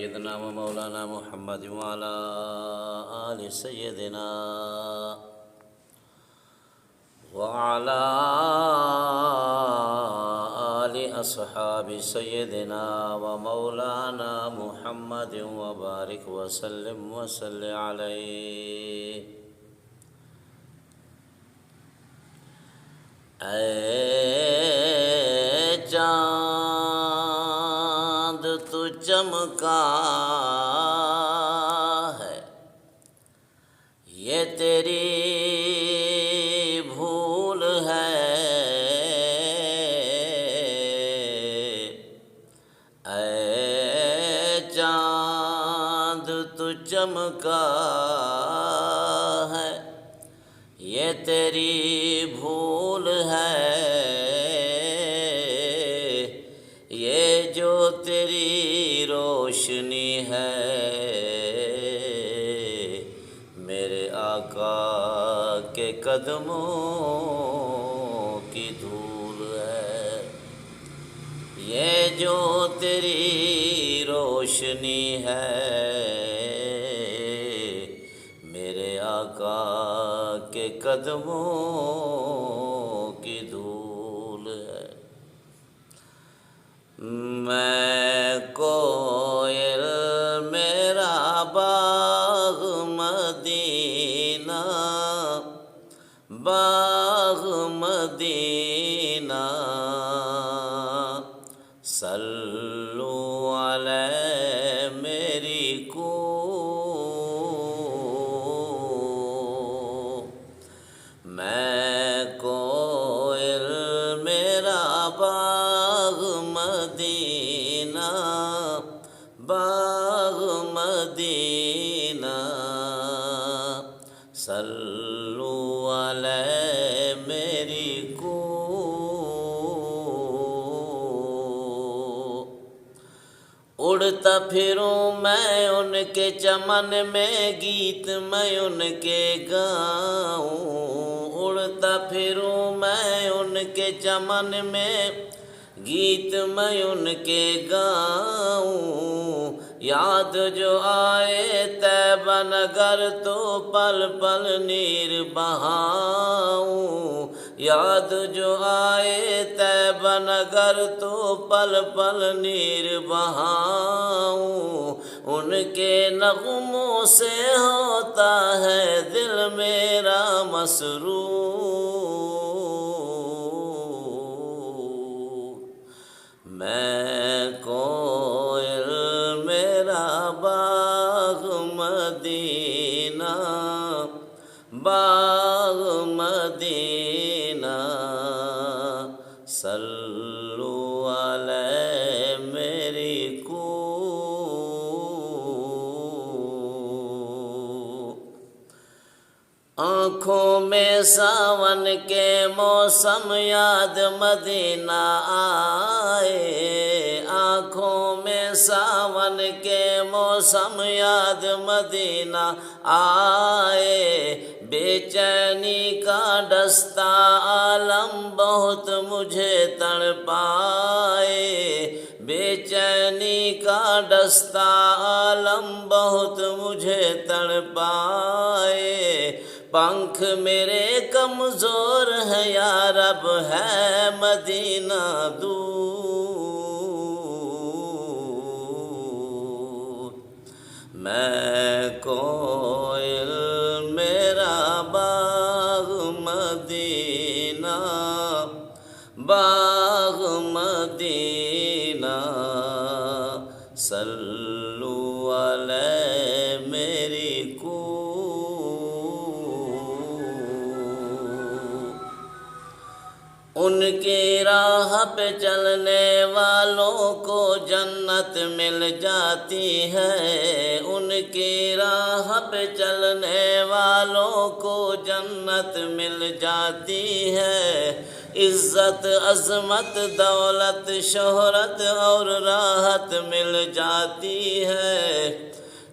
سيدنا ومولانا محمد وعلى آل سيدنا وعلى آل أصحاب سيدنا ومولانا محمد وبارك وسلم وصل عليه۔ اے چاند تو چمکا ہے، یہ تیری بھول ہے۔ اے چاند تو چمکا ہے، یہ تیری بھول ہے۔ یہ جو تیری روشنی ہے، میرے آقا کے قدموں کی دھول ہے۔ یہ جو تیری روشنی ہے، میرے آقا کے قدموں کی دھول ہے۔ میں کوئل میرا باغ مدینہ، باغ مدینہ، صلو علیہ میری کو۔ میں کوئل میرا باغ مدینہ، باغ مدینہ، صلو علیہ میری کو۔ اڑتا پھروں میں ان کے چمن میں، گیت میں ان کے گاؤں۔ اڑتا پھروں میں ان کے چمن میں، گیت میں ان کے گاؤں۔ یاد جو آئے طیبہ نگر تو پل پل نیر بہاؤں۔ یاد جو آئے طیبہ نگر تو پل پل نیر بہاؤں۔ ان کے نغموں سے ہوتا ہے دل میرا مسرور۔ میں کوئل میرا باغ مدینہ، باغ مدینہ، صلو علیہ میری کو۔ آنکھوں میں ساون کے موسم یاد مدینہ آئے۔ آنکھوں میں ساون کے موسم یاد مدینہ آئے۔ بے چینی کا ڈستا عالم بہت مجھے تڑپائے۔ بے چینی کا ڈستا عالم بہت مجھے تڑپائے۔ پنکھ میرے کمزور ہیں یا رب، ہے مدینہ دور۔ میں کوئل میرا باغ مدینہ، باغ مدینہ، صلو علیہ میری کو۔ ان کی راہ پہ چلنے والوں کو جنت مل جاتی ہے۔ ان کی راہ پہ چلنے والوں کو جنت مل جاتی ہے۔ عزت عظمت دولت شہرت اور راحت مل جاتی ہے۔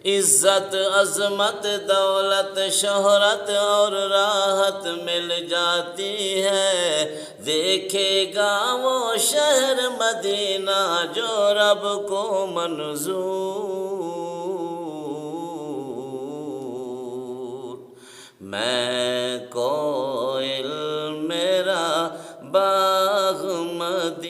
عزت عظمت دولت شہرت اور راحت مل جاتی ہے۔ دیکھے گا وہ شہر مدینہ جو رب کو منظور۔ میں کون